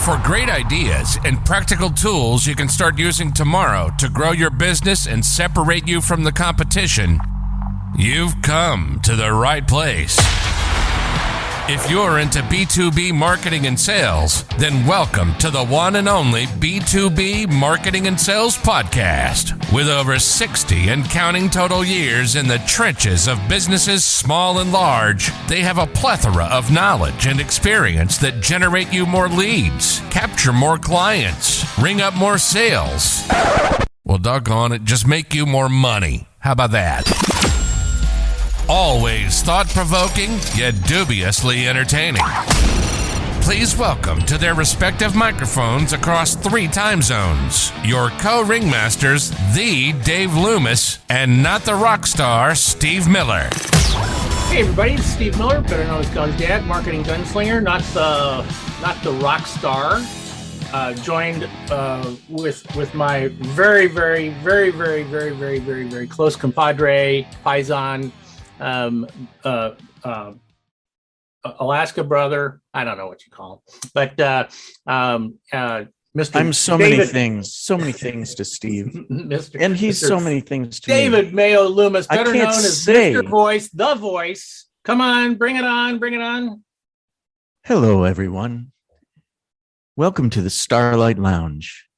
For great ideas and practical tools you can start using tomorrow to grow your business and separate you from the competition, you've come to the right place. If you're into B2B marketing and sales, then welcome to the one and only B2B Marketing and Sales Podcast. With over 60 and counting total years in the trenches of businesses small and large, they have a plethora of knowledge and experience that generate you more leads, capture more clients, ring up more sales. Well, doggone it, just make you more money. How about that? Always thought-provoking, yet dubiously entertaining. Please welcome to their respective microphones across 3 time zones, your co-ringmasters, the Dave Loomis, and not the rock star, Steve Miller. Hey everybody, it's Steve Miller, better known as Gun's Dad, marketing gunslinger, not the rock star. Joined with my very close compadre, paisan, Alaska brother. I don't know what you call him, but Mr. I'm so David, many things to Steve, Mr. and he's Mr. so many things to David me. Mayo Loomis, better known can't as say. Mr. Voice, the Voice. Come on, bring it on. Hello, everyone. Welcome to the Starlight Lounge.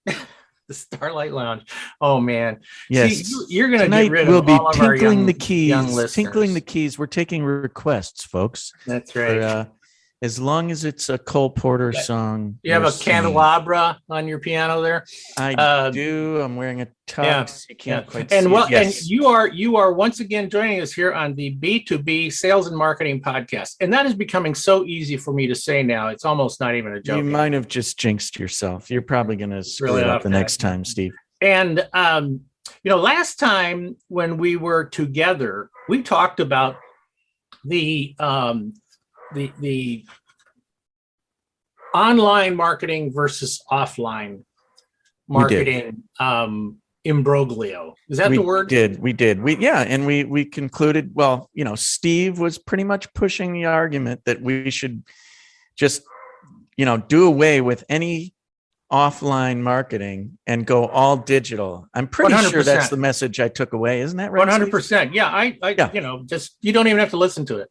The Starlight Lounge. Oh man! Yes, see, you're going to tonight get rid we'll of be all of our tinkling young, the keys. young listeners. Tinkling the keys. We're taking requests, folks. That's right. For, as long as it's a Cole Porter song. You have a singing. candelabra on your piano there. I do. I'm wearing a tux. Yeah, You can't quite and see well, it. Yes. and you are once again joining us here on the B2B Sales and Marketing Podcast, and that is becoming so easy for me to say now. It's almost not even a joke. You might have just jinxed yourself. You're probably going to screw Really it off up the that. next time, Steve. And last time when we were together, we talked about the online marketing versus offline marketing imbroglio. Is that the word? We did. We concluded, well, Steve was pretty much pushing the argument that we should just, do away with any offline marketing and go all digital. I'm pretty 100%. sure that's the message I took away. Isn't that right? 100%. Yeah. I just, you don't even have to listen to it.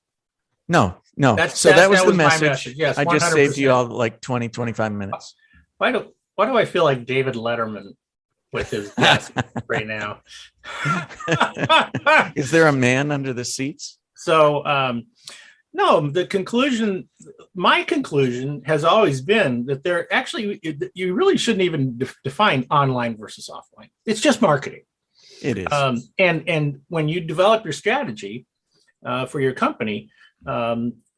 No. That was the message. Yes, I just saved you all like 20, 25 minutes. Why do I feel like David Letterman with his desk right now? Is there a man under the seats? So, no, my conclusion has always been that you really shouldn't even define online versus offline. It's just marketing. It is. And when you develop your strategy for your company,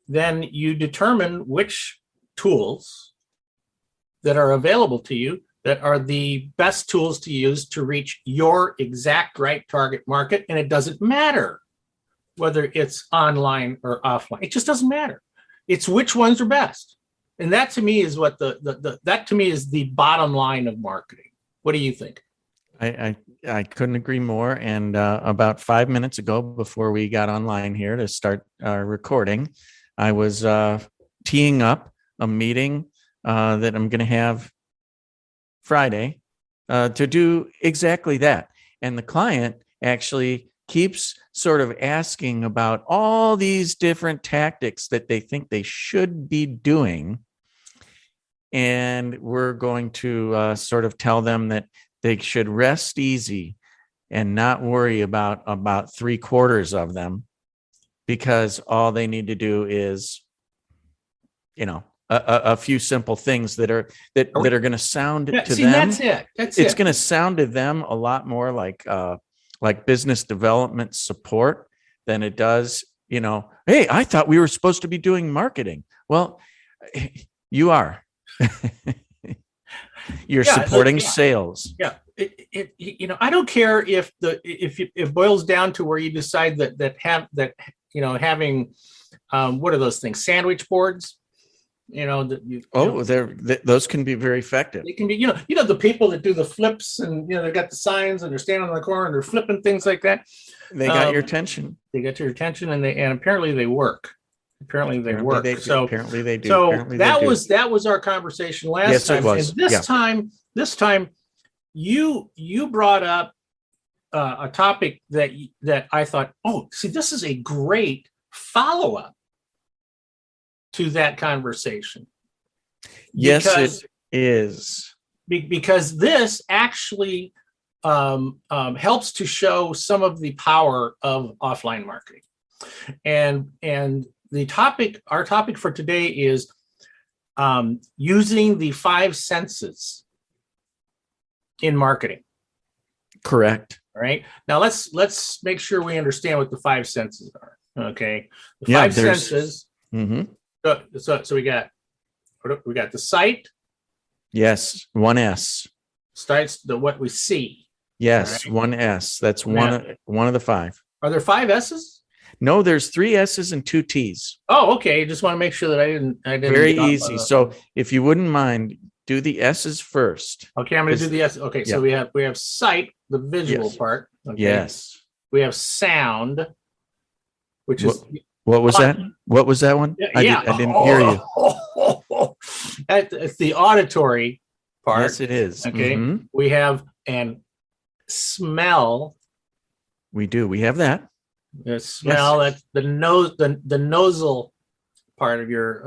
then you determine which tools that are available to you that are the best tools to use to reach your exact right target market. And it doesn't matter whether it's online or offline. It just doesn't matter. It's which ones are best. And that to me is what that to me is the bottom line of marketing. What do you think? I couldn't agree more. And about 5 minutes ago, before we got online here to start our recording, I was teeing up a meeting that I'm going to have Friday to do exactly that. And the client actually keeps sort of asking about all these different tactics that they think they should be doing. And we're going to sort of tell them that they should rest easy and not worry about 3/4 of them, because all they need to do is, a few simple things that are going to sound to them. That's it. It's going to sound to them a lot more like business development support than it does, hey, I thought we were supposed to be doing marketing. Well, you are. You're supporting sales. Yeah. I don't care if it boils down to where you decide having what are those things? Sandwich boards. Those can be very effective. It can be, the people that do the flips and they've got the signs and they're standing on the corner and they're flipping things like that. They got your attention. They get your attention and apparently they work. Apparently they Apparently work. they do. So Apparently they do. so Apparently they that do. was our conversation last Yes, time. it was. And this time you brought up a topic that I thought, oh, see, this is a great follow-up to that conversation. Yes, Because, it is. because this actually helps to show some of the power of offline marketing. And our topic for today is using the 5 senses in marketing. Correct. All right. Now let's make sure we understand what the 5 senses are. Okay. The 5 senses. Mm-hmm. So we got the sight. Yes, 1 S. Starts what we see. Yes, right. 1 S. That's one of the 5. Are there 5 S's? No, there's 3 S's and 2 T's. Oh, okay. Just want to make sure that I didn't. Very easy. So if you wouldn't mind, do the S's first. Okay, I'm going to do the S. Okay, so we have sight, the visual part. Okay. Yes. We have sound, which is what was that? What was that one? I didn't hear you. It's the auditory part. Yes, it is. Okay. Mm-hmm. We have and smell. We do. We have that. The smell. That's the nose. The nosal part of your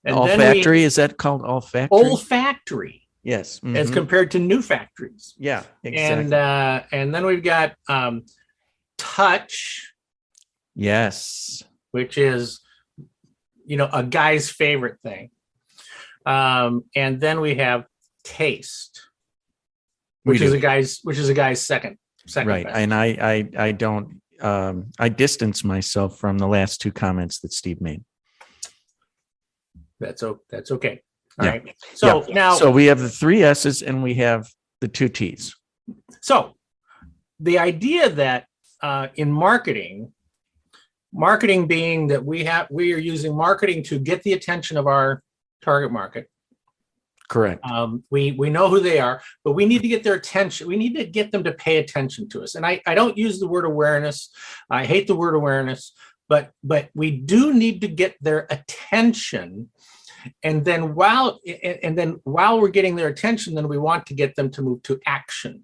and olfactory, is that called olfactory? Olfactory. Yes. Mm-hmm. As compared to new factories. Yeah, exactly. And then we've got touch. Yes. Which is, a guy's favorite thing. And then we have taste, which is a guy's second. Right. Best. And I don't I distance myself from the last 2 comments that Steve made. That's okay. All right. So now, so we have the 3 S's and we have the 2 T's. So the idea that in marketing being that we are using marketing to get the attention of our target market. Correct. We know who they are, but we need to get their attention. We need to get them to pay attention to us. And I don't use the word awareness. I hate the word awareness, but we do need to get their attention. And then while we're getting their attention, then we want to get them to move to action.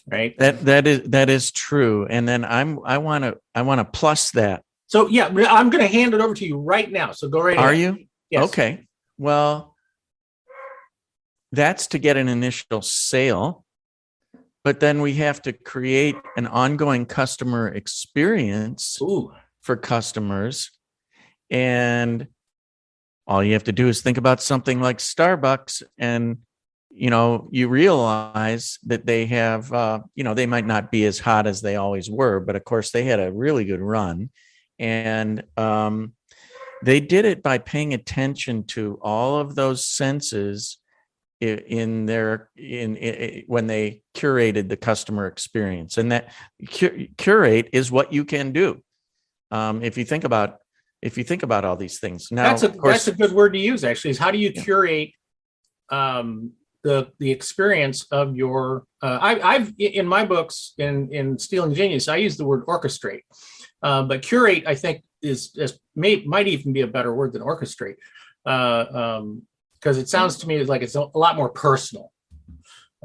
Right. That is true. And then I want to plus that. So I'm going to hand it over to you right now. So go right ahead. Are you? Yes. Okay. Well, that's to get an initial sale, but then we have to create an ongoing customer experience for customers. And all you have to do is think about something like Starbucks, and you realize that they have, they might not be as hot as they always were, but of course they had a really good run. And they did it by paying attention to all of those senses when they curated the customer experience. And that curate is what you can do. If you think about all these things. Now, that's a good word to use, actually, is how do you curate the experience of your I've in my books in Stealing Genius, I use the word orchestrate. But curate, I think, might even be a better word than orchestrate, because it sounds to me like it's a lot more personal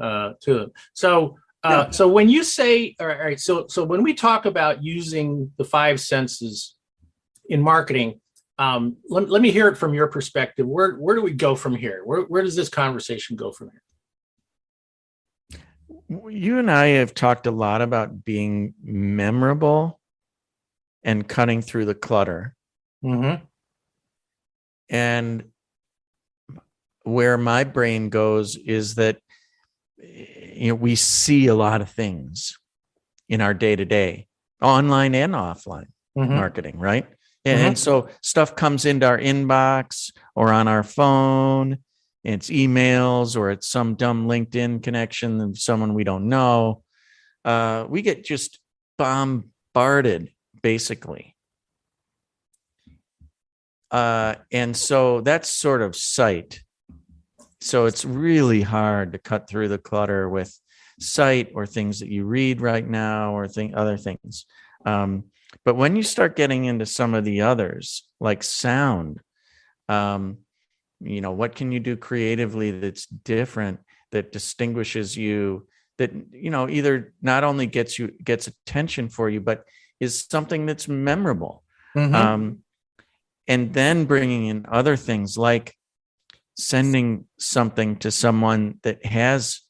to them. So when you say, all right, so when we talk about using the 5 senses in marketing, let me hear it from your perspective. Where do we go from here? Where does this conversation go from here? You and I have talked a lot about being memorable and cutting through the clutter. Mm-hmm. And where my brain goes is that we see a lot of things in our day-to-day, online and offline marketing, right? And so stuff comes into our inbox or on our phone. It's emails, or it's some dumb LinkedIn connection of someone we don't know. We get just bombarded, basically. And so that's sort of sight. So it's really hard to cut through the clutter with sight or things that you read right now or other things. But when you start getting into some of the others, like sound, what can you do creatively that's different, that distinguishes you, that, either not only gets attention for you, but is something that's memorable. Mhm. And then bringing in other things like sending something to someone that has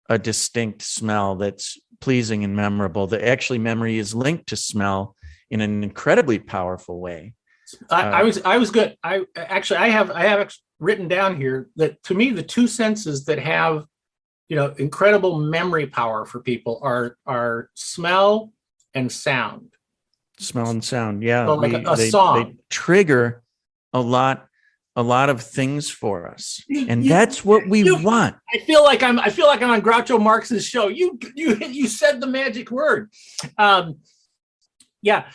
a distinct smell that's pleasing and memorable. That actually memory is linked to smell in an incredibly powerful way. I was good. I have written down here that to me the two senses that have incredible memory power for people are smell and sound. Smell and sound, yeah. So like a song. They trigger a lot of things for us, and You- that's what we want. I feel like I'm on Groucho Marx's show. You said the magic word. Yeah,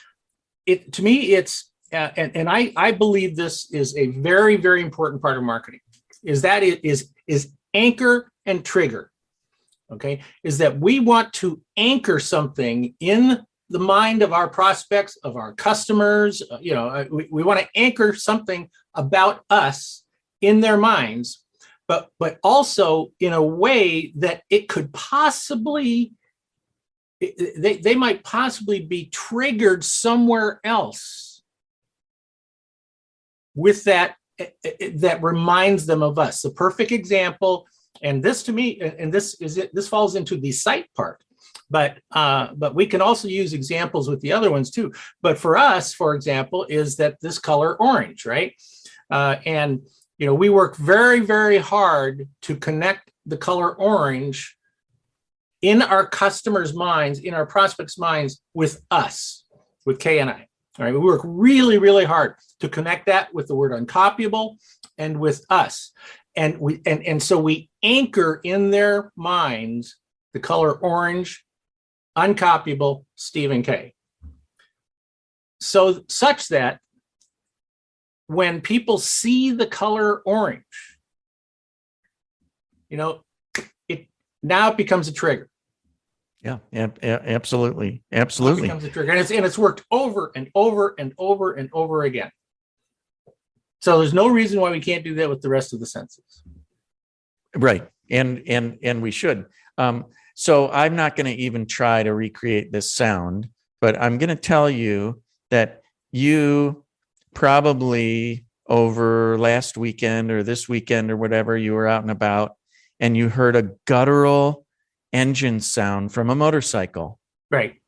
to me it's and I believe this is a very, very important part of marketing. Is that it is anchor and trigger. Okay, is that we want to anchor something in the mind of our prospects, of our customers. We want to anchor something about us in their minds, but also in a way that it could possibly, they might possibly be triggered somewhere else with that reminds them of us. The perfect example, and this to me, and this falls into the site part. But we can also use examples with the other ones too. But for us, for example, is that this color orange, right? And we work very, very hard to connect the color orange in our customers' minds, in our prospects' minds, with us, with K and I. All right, we work really, really hard to connect that with the word uncopyable and with us, and so we anchor in their minds the color orange. Uncopyable, Stephen K. So such that when people see the color orange, it becomes a trigger. Yeah, absolutely. It becomes a trigger, and it's worked over and over and over and over again. So there's no reason why we can't do that with the rest of the senses. Right, and we should. So I'm not going to even try to recreate this sound, but I'm going to tell you that you probably over last weekend or this weekend or whatever, you were out and about and you heard a guttural engine sound from a motorcycle. Right.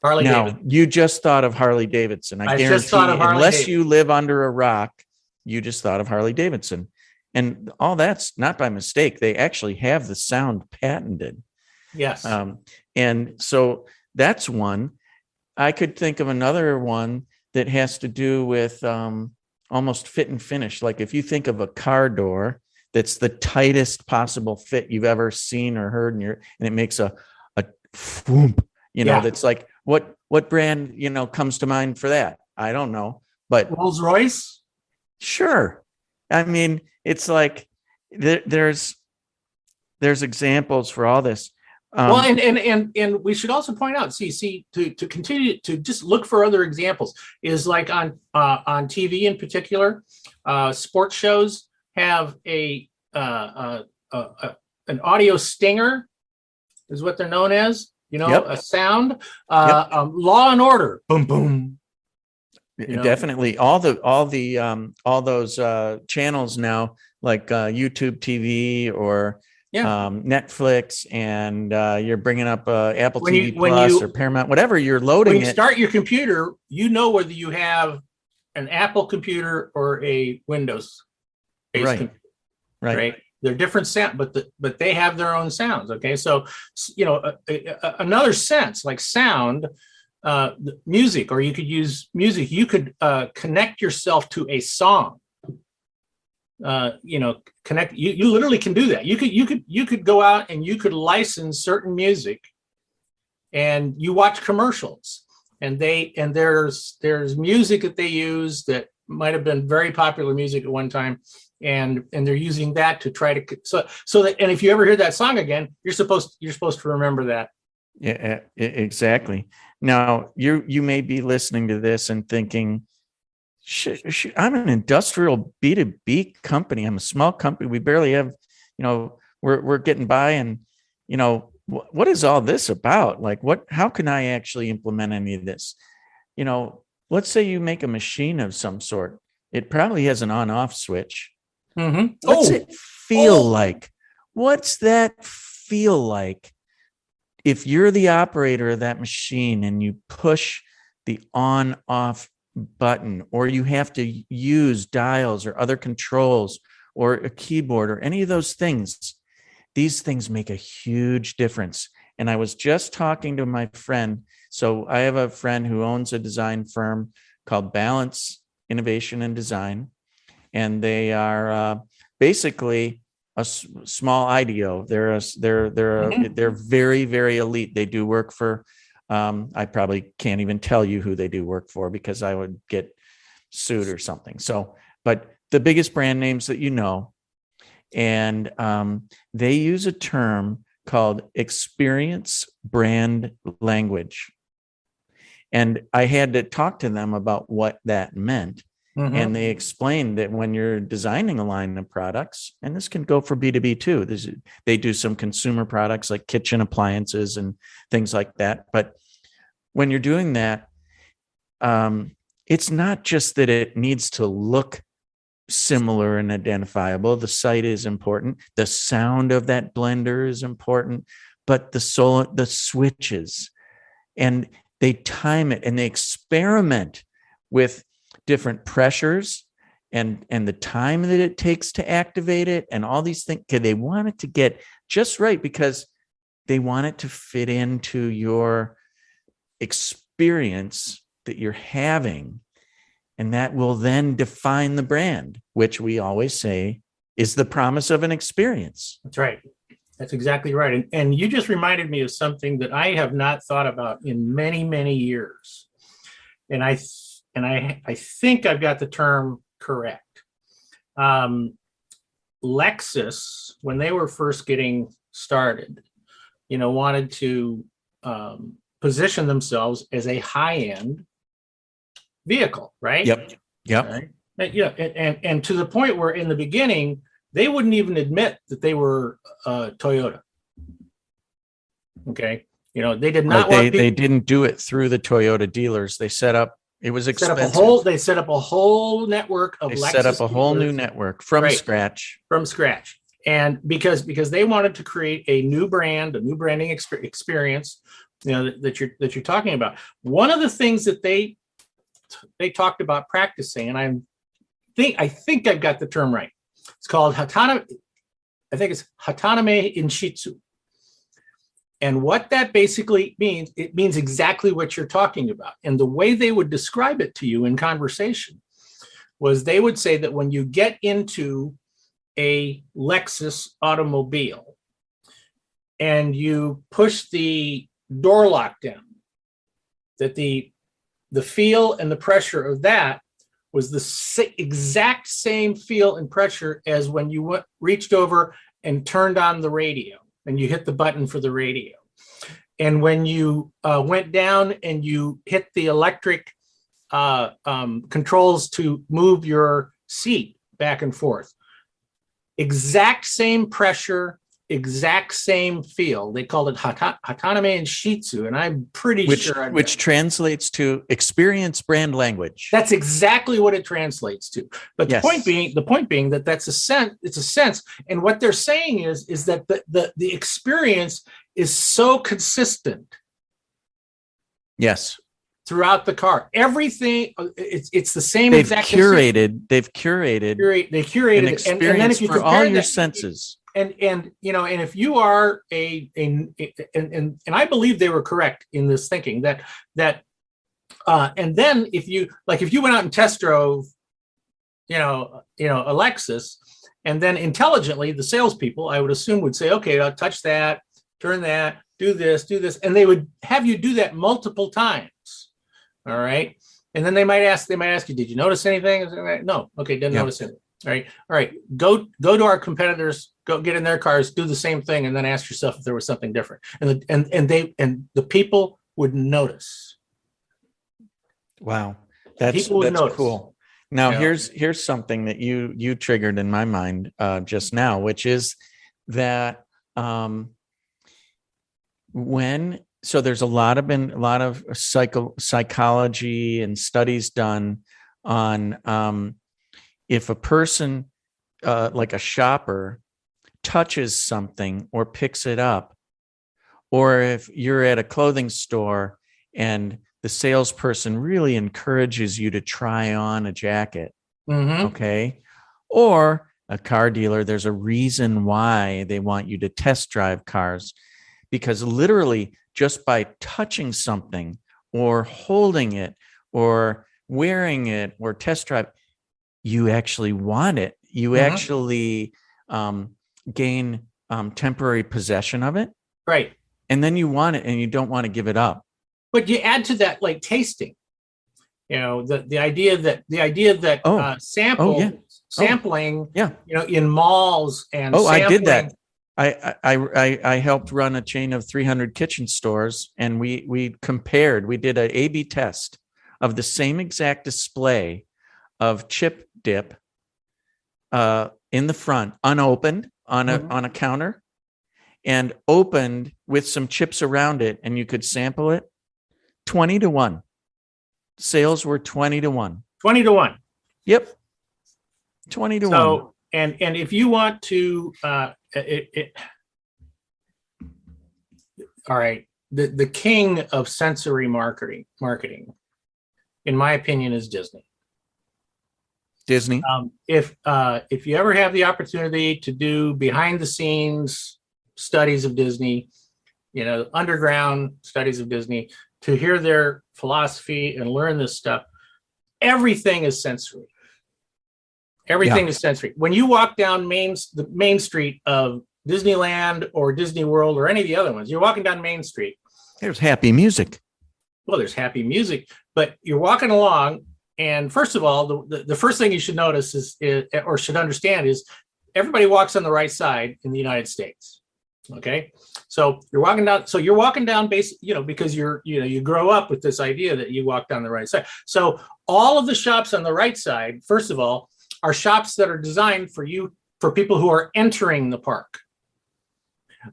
Harley Davidson. You just thought of Harley Davidson. I guarantee, just thought of Harley unless Davidson. you live under a rock, you just thought of Harley Davidson. And all that's not by mistake. They actually have the sound patented. Yes. And so that's one. I could think of another one that has to do with almost fit and finish. Like if you think of a car door that's the tightest possible fit you've ever seen or heard, and it makes a whoomp, that's like, what brand, comes to mind for that? I don't know, but Rolls Royce. Sure. I mean, it's like there's examples for all this. Well, and we should also point out, to continue to just look for other examples is like on TV in particular, sports shows have an audio stinger, is what they're known as. Yep. A sound. Law and Order, boom boom. Definitely, all those channels now, like YouTube TV or Netflix, and you're bringing up Apple TV Plus or Paramount, whatever you're loading. When you start your computer, whether you have an Apple computer or a Windows-based computer. Right. They're different sound, but they have their own sounds. Okay, so another sense like sound. Music, or you could use music. You could connect yourself to a song. Connect. You literally can do that. You could go out and you could license certain music, and you watch commercials, and there's music that they use that might have been very popular music at one time, and they're using that to try to so that. And if you ever hear that song again, you're supposed to remember that Yeah, exactly. Now you may be listening to this and thinking, I'm an industrial B2B company. I'm a small company. We barely have, we're getting by, and what is all this about? Like, how can I actually implement any of this? Let's say you make a machine of some sort. It probably has an on-off switch. Mm-hmm. What's it feel like? What's that feel like if you're the operator of that machine and you push the on-off button, or you have to use dials or other controls or a keyboard or any of those things? These things make a huge difference. And I was just talking to my friend. So I have a friend who owns a design firm called Balance Innovation and Design. And they are basically a small IDEO. They're very, very elite. They do work for, I probably can't even tell you who they do work for because I would get sued or something. So, but the biggest brand names that and they use a term called experience brand language. And I had to talk to them about what that meant. Mm-hmm. And they explained that when you're designing a line of products, and this can go for B2B too, they do some consumer products like kitchen appliances and things like that. But when you're doing that, it's not just that it needs to look similar and identifiable. The sight is important. The sound of that blender is important, but the switches, and they time it and they experiment with different pressures and the time that it takes to activate it and all these things. They want it to get just right because they want it to fit into your experience that you're having. And that will then define the brand, which we always say is the promise of an experience. That's right. That's exactly right. And you just reminded me of something that I have not thought about in many, many years. And I think I've got the term correct. Lexus, when they were first getting started, wanted to position themselves as a high-end vehicle, right? Yep. Right? Yeah, and to the point where in the beginning they wouldn't even admit that they were Toyota. Okay, they did not. Right. They didn't do it through the Toyota dealers. They set up. It was expensive. They set up a whole network of. They Lexus set up a whole dealers, new network from scratch. From scratch, and because they wanted to create a new brand, a new branding experience, that you're talking about. One of the things that they talked about practicing, and I think I've got the term right. It's called Hataname. I think it's Hataname in Shitsu. And what that basically means, it means exactly what you're talking about. And the way they would describe it to you in conversation was they would say that when you get into a Lexus automobile and you push the door lock down, that the feel and the pressure of that was the exact same feel and pressure as when you reached over and turned on the radio and you hit the button for the radio. And when you went down and you hit the electric controls to move your seat back and forth, exact same pressure, exact same feel. They called it Hataname and Shitsu, and I'm pretty sure. Which translates to experience brand language. That's exactly what it translates to. But the point being that that's a sense. It's a sense, and what they're saying is that the experience is so consistent. Yes. Throughout the car, everything it's the same. They've curated an experience and then if you for all your senses. And if you are and I believe they were correct in this thinking that and then if you went out and test drove, a Lexus, and then intelligently the salespeople, I would assume, would say, okay, I'll touch that, turn that, do this, and they would have you do that multiple times. All right. And then they might ask you, did you notice anything? No. Okay. Didn't notice anything. All right. Go to our competitors. Go get in their cars. Do the same thing, and then ask yourself if there was something different. And the people would notice. Wow, that's People would notice. cool. Now Yeah. here's something that you triggered in my mind just now, which is that so there's been a lot of psychology and studies done on if a person like a shopper touches something or picks it up, or if you're at a clothing store and the salesperson really encourages you to try on a jacket, okay, or a car dealer, there's a reason why they want you to test drive cars, because literally just by touching something or holding it or wearing it or test drive, you actually want it. You actually gain temporary possession of it. Right. And then you want it and you don't want to give it up. But you add to that like tasting. You know, the idea that sampling, Yeah. you know, in malls and I did sampling. that. I helped run a chain of 300 kitchen stores, and we compared. We did an A/B test of the same exact display of chip dip in the front, unopened on a counter, and opened with some chips around it, and you could sample it. 20-1. Sales were 20-1. 20-1. Yep. 20-1. So, and if you want to, all right, the king of sensory marketing, in my opinion, is Disney. Disney. If you ever have the opportunity to do behind the scenes studies of Disney, you know, underground studies of Disney, to hear their philosophy and learn this stuff, everything is sensory. Everything is sensory. When you walk down the main street of Disneyland or Disney World or any of the other ones, you're walking down Main Street. There's happy music. Well, there's happy music, but you're walking along, and first of all, the first thing you should notice is or should understand is everybody walks on the right side in the United States. Okay, so you're walking down because you grow up with this idea that you walk down the right side. So all of the shops on the right side, first of all, are shops that are designed for people who are entering the park.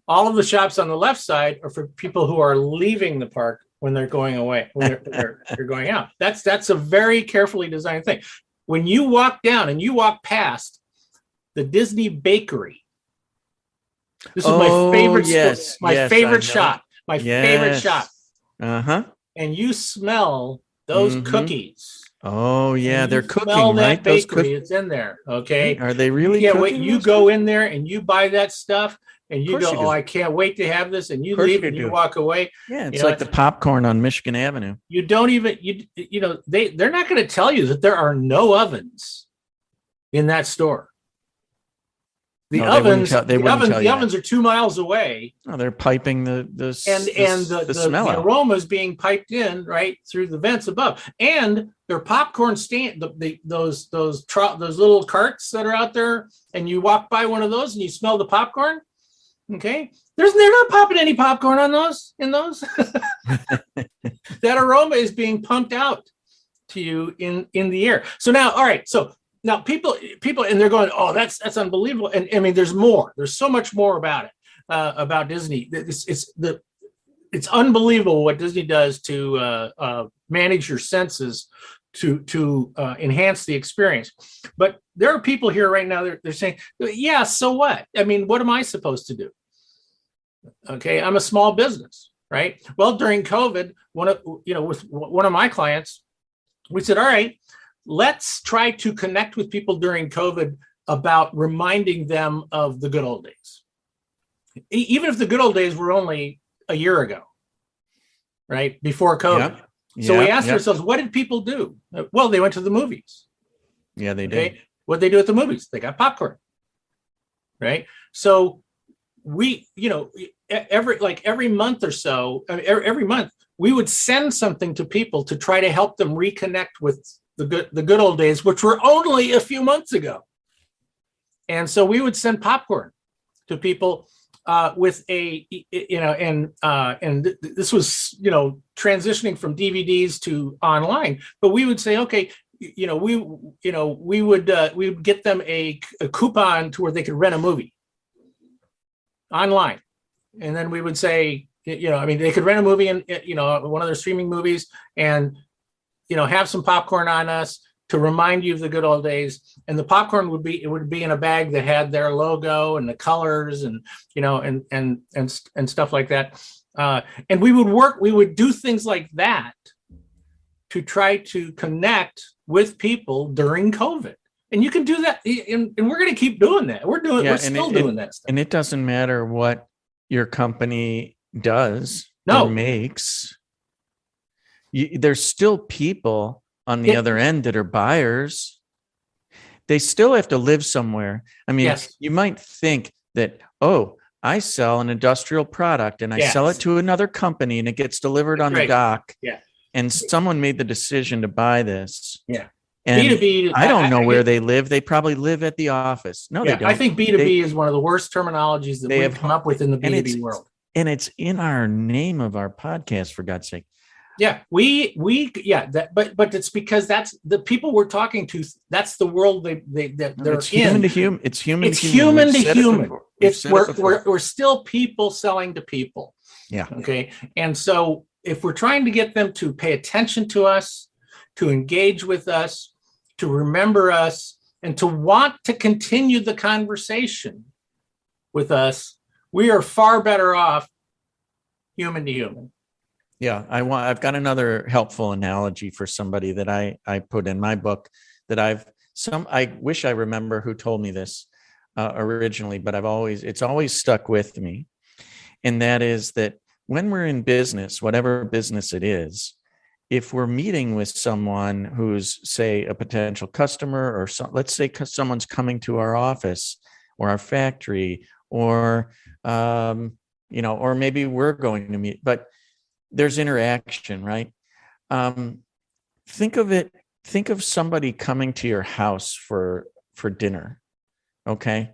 All of the shops on the left side are for people who are leaving the park when they're going away, when they're going out. That's a very carefully designed thing. When you walk down and you walk past the Disney Bakery, this is my favorite. Favorite shop. My favorite shop. And you smell those cookies. Oh yeah, they're cooking, smell that right? Bakery, it's in there. Okay. Are they really? Yeah. Wait. You go in there and you buy that stuff, and you go, I can't wait to have this, and you leave and you walk away. Yeah, it's like the popcorn on Michigan Avenue. You don't even they're not going to tell you that there are no ovens in that store. The ovens are 2 miles away. Oh, they're piping the smell the aroma is being piped in right through the vents above, and their popcorn stand, those little carts that are out there, and you walk by one of those and you smell the popcorn. Okay, they're not popping any popcorn on those. That aroma is being pumped out to you in the air. So now, all right, so. Now people, and they're going, oh, that's unbelievable. And I mean, there's more. There's so much more about it, about Disney. It's unbelievable what Disney does to manage your senses to enhance the experience. But there are people here right now. They're saying, yeah, so what? I mean, what am I supposed to do? Okay, I'm a small business, right? Well, during COVID, with one of my clients, we said, all right, let's try to connect with people during COVID about reminding them of the good old days. Even if the good old days were only a year ago, right? Before COVID. Yep. So we asked ourselves, what did people do? Well, they went to the movies. Yeah, they did. What did they do at the movies? They got popcorn, right? So we, every month or so, every month, we would send something to people to try to help them reconnect with the good old days, which were only a few months ago. And so we would send popcorn to people with a, this was, transitioning from DVDs to online, but we would say, okay, we would get them a coupon to where they could rent a movie online. And then we would say, they could rent a movie in, one of their streaming movies and, have some popcorn on us to remind you of the good old days. And the popcorn would be in a bag that had their logo and the colors and, and stuff like that. And we would do things like that to try to connect with people during COVID. And you can do that. And we're going to keep doing that. We're still doing that stuff. And it doesn't matter what your company does or makes. There's still people on the other end that are buyers. They still have to live somewhere. I mean, you might think that, I sell an industrial product and I sell it to another company and it gets delivered on the dock. Yeah. And someone made the decision to buy this. Yeah. And B2B, I don't know where they live. They probably live at the office. No, they don't. I think B2B is one of the worst terminologies that we've come up with in the B2B world. And it's in our name of our podcast, for God's sake. Yeah, but it's because that's the people we're talking to. That's the world they're it's human in. To human. It's human. It's human to human. We're still people selling to people. Yeah. Okay. And so if we're trying to get them to pay attention to us, to engage with us, to remember us, and to want to continue the conversation with us, we are far better off human to human. Yeah, I've got another helpful analogy for somebody that I put in my book that I wish I remember who told me this originally, but it's always stuck with me. And that is that when we're in business, whatever business it is, if we're meeting with someone who's, say, a potential customer, or let's say someone's coming to our office or our factory, or or maybe we're going to meet, but there's interaction, right? Think of somebody coming to your house for dinner. Okay.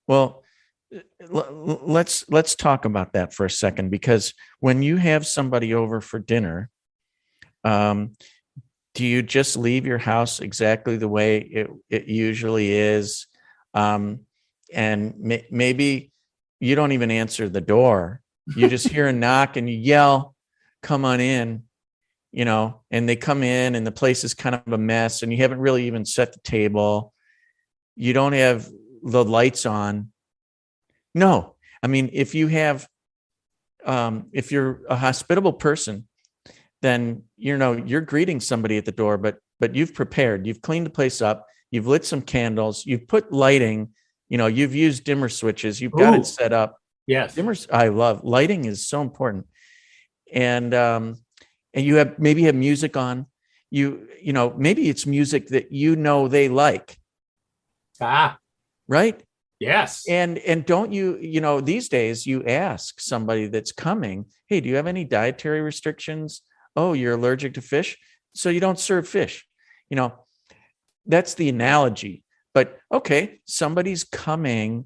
Well, let's talk about that for a second, because when you have somebody over for dinner, do you just leave your house exactly the way it usually is? And maybe you don't even answer the door. You just hear a knock and you yell, "Come on in," and they come in and the place is kind of a mess and you haven't really even set the table. You don't have the lights on. No, I mean, if you're a hospitable person, then, you're greeting somebody at the door, but you've prepared, you've cleaned the place up, you've lit some candles, you've put lighting, you've used dimmer switches, you've got it set up. Yes. Dimmers, I love lighting, is so important. And you have music on, maybe it's music that they like. Right? Yes. And don't you, these days you ask somebody that's coming, "Hey, do you have any dietary restrictions? Oh, you're allergic to fish, so you don't serve fish." That's the analogy. But okay, somebody's coming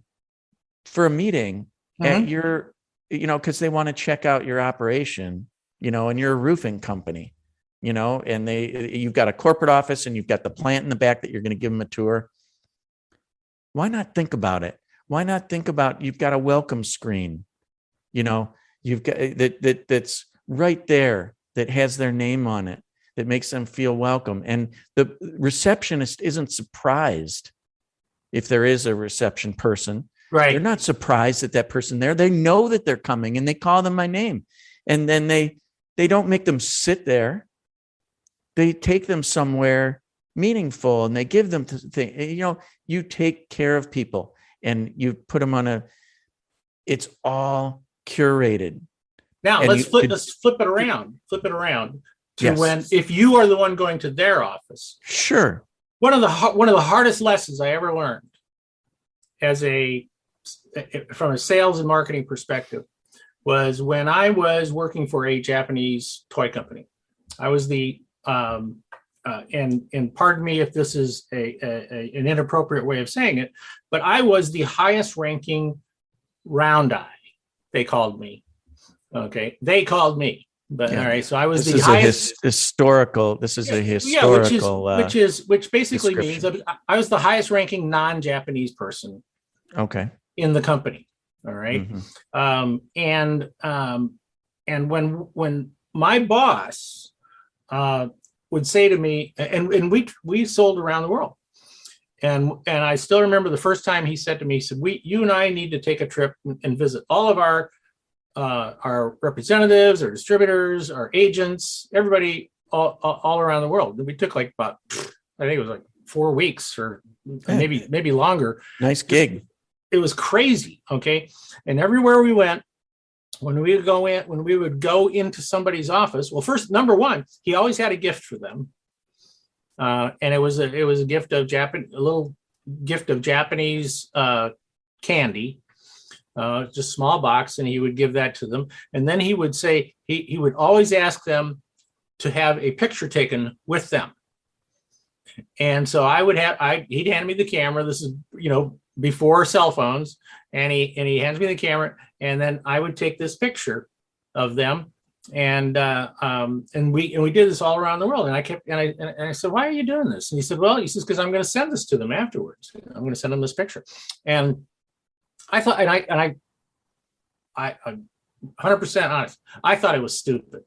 for a meeting at your, because they want to check out your operation, and you're a roofing company, and you've got a corporate office and you've got the plant in the back that you're going to give them a tour. Why not think about it? Why not think about, you've got a welcome screen, you've got that's right there that has their name on it, that makes them feel welcome. And the receptionist isn't surprised if there is a reception person. Right. They're not surprised at that person there. They know that they're coming and they call them by name. And then they don't make them sit there. They take them somewhere meaningful and they give them things. You take care of people and you put them on it's all curated. Now let's flip it around. Flip it around to when, if you are the one going to their office. Sure. One of the hardest lessons I ever learned from a sales and marketing perspective was when I was working for a Japanese toy company. I was the and pardon me if this is an inappropriate way of saying it, but I was the highest ranking round eye. They called me. Okay, they called me. But Yeah. all right, so I was This the is highest. historical. This is a historical. Which basically means description. I was the highest ranking non-Japanese person Okay. in the company. All right. Mhm. And when my boss would say to me, and we sold around the world, and I still remember the first time he said to me, he said, you and I need to take a trip and visit all of our representatives, our distributors, our agents, everybody all around the world. And we took like about, I think it was like 4 weeks or maybe longer. Nice gig. It was crazy. Okay. And everywhere we went, when we would go into somebody's office, well, first, number one, he always had a gift for them. And it was a gift of a little gift of Japanese candy, just small box, and he would give that to them. And then he would say, he would always ask them to have a picture taken with them. And so he'd hand me the camera. This is, before cell phones, and he hands me the camera, and then I would take this picture of them, and we did this all around the world. And I said, why are you doing this? And he said, because I'm going to send this to them afterwards. I'm going to send them this picture. And I thought, I 100% honest, I thought it was stupid.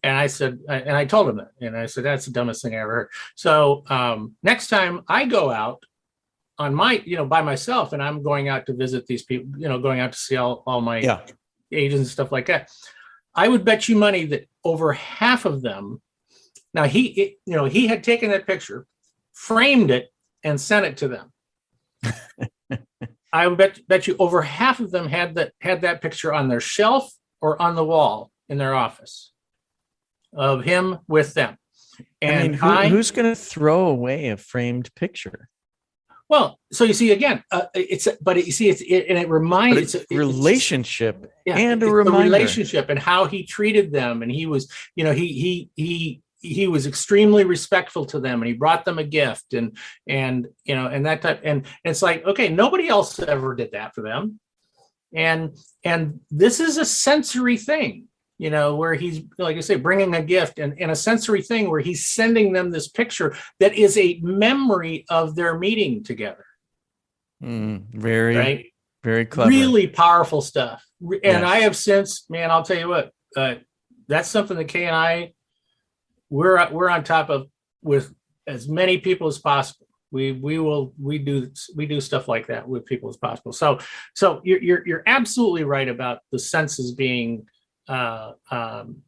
And I said, and I told him that, and I said, that's the dumbest thing I ever heard. So next time I go out on my, by myself, and I'm going out to visit these people, going out to see all my agents and stuff like that, I would bet you money that over half of them, now he had taken that picture, framed it, and sent it to them. I would bet you over half of them had that picture on their shelf or on the wall in their office of him with them. And who's going to throw away a framed picture? Well, so you see again, it reminds it's relationship and a the reminder. Relationship and how he treated them, and he was, he was extremely respectful to them, and he brought them a gift, and that type, and it's like, okay, nobody else ever did that for them, and this is a sensory thing. Where he's, like I say, bringing a gift and a sensory thing where he's sending them this picture that is a memory of their meeting together. Very, right? Very clever. Really powerful stuff. And Yes. I have since, man, I'll tell you what, that's something that Kay and I, we're on top of with as many people as possible. We do stuff like that with people as possible. So you're absolutely right about the senses being something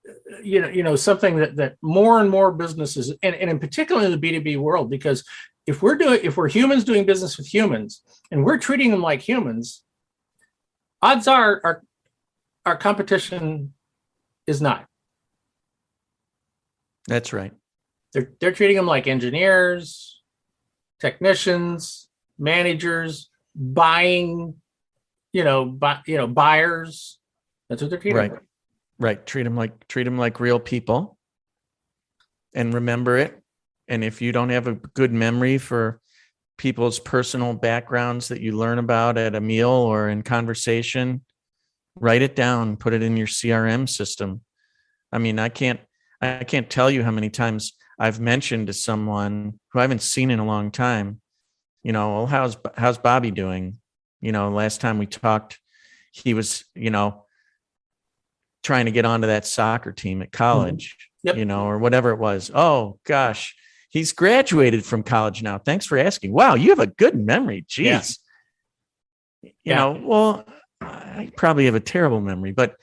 that more and more businesses, and in particular in the B2B world, because if we're humans doing business with humans and we're treating them like humans, odds are our competition is not. That's right. They're treating them like engineers, technicians, managers, buyers. That's what they're treating. Right. Right. Treat them like real people, and remember it. And if you don't have a good memory for people's personal backgrounds that you learn about at a meal or in conversation, write it down, put it in your CRM system. I mean, I can't tell you how many times I've mentioned to someone who I haven't seen in a long time, well, how's Bobby doing? Last time we talked, he was, trying to get onto that soccer team at college, Yep. Or whatever it was. Oh gosh, he's graduated from college now. Thanks for asking. Wow, you have a good memory. Jeez. Yeah. Well, I probably have a terrible memory, but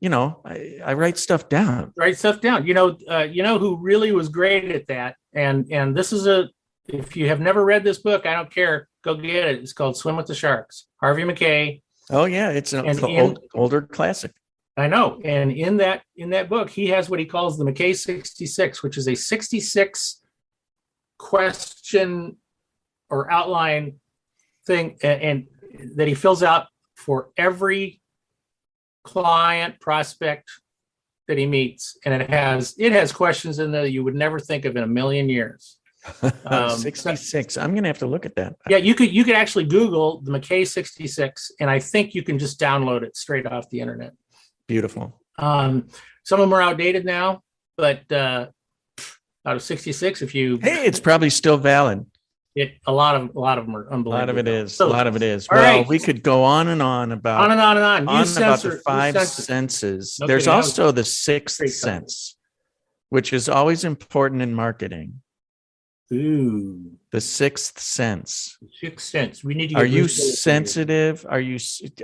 I write stuff down. Write stuff down. Who really was great at that. And this is if you have never read this book, I don't care. Go get it. It's called Swim with the Sharks. Harvey McKay. Oh yeah. It's an older classic. I know. And in that book, he has what he calls the McKay 66, which is a 66 question or outline thing, and that he fills out for every client, prospect, that he meets, and it has questions in there that you would never think of in a million years. 66. I'm going to have to look at that. Yeah, you could actually Google the McKay 66, and I think you can just download it straight off the internet. Beautiful. Some of them are outdated now, but out of 66, hey, it's probably still valid. A lot of them are unbelievable. A lot of it is. So, a lot of it is. all Well, right. we could go on and on about about the five senses. Okay, There's now- also the sixth Great sense, which is always important in marketing. Ooh, The sixth sense. sixth sense. We need to. Are get you Bruce Willis in sensitive? Are you?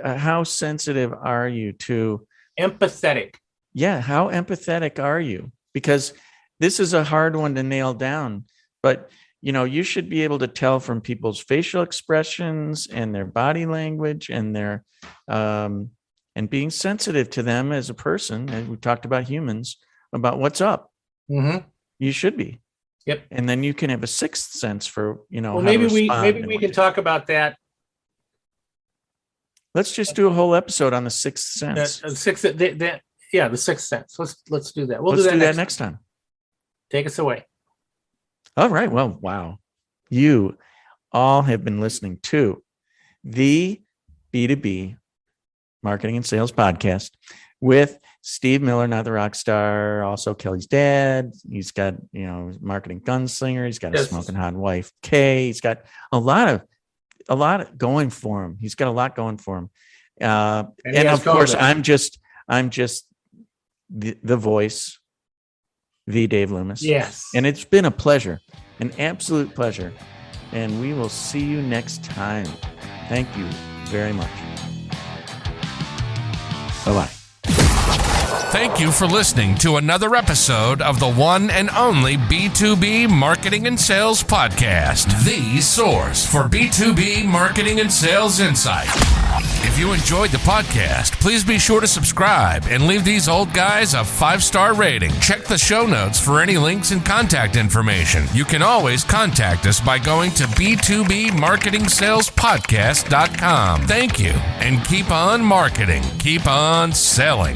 How sensitive are you to? here. Empathetic. Yeah, how empathetic are you? Because this is a hard one to nail down, but you should be able to tell from people's facial expressions and their body language and their and being sensitive to them as a person. And we talked about humans, about what's up. Mm-hmm. You should be. Yep. And then you can have a sixth sense for Well, how to maybe respond we can talk about that. Let's just do a whole episode on the sixth sense. The sixth sense. Let's do that. Let's do that next time. Take us away. All right. Well, wow. You all have been listening to the B2B Marketing and Sales Podcast with Steve Miller, not the rock star, also Kelly's dad. He's got, marketing gunslinger. He's got a smoking hot wife, Kay. He's got a lot going for him. He's got a lot going for him. And of course, I'm just the voice, the Dave Loomis. Yes. And it's been a pleasure, an absolute pleasure. And we will see you next time. Thank you very much. Bye-bye. Thank you for listening to another episode of the one and only B2B Marketing and Sales Podcast, the source for B2B marketing and sales insight. If you enjoyed the podcast, please be sure to subscribe and leave these old guys a 5-star rating. Check the show notes for any links and contact information. You can always contact us by going to b2bmarketingsalespodcast.com. Thank you, and keep on marketing, keep on selling.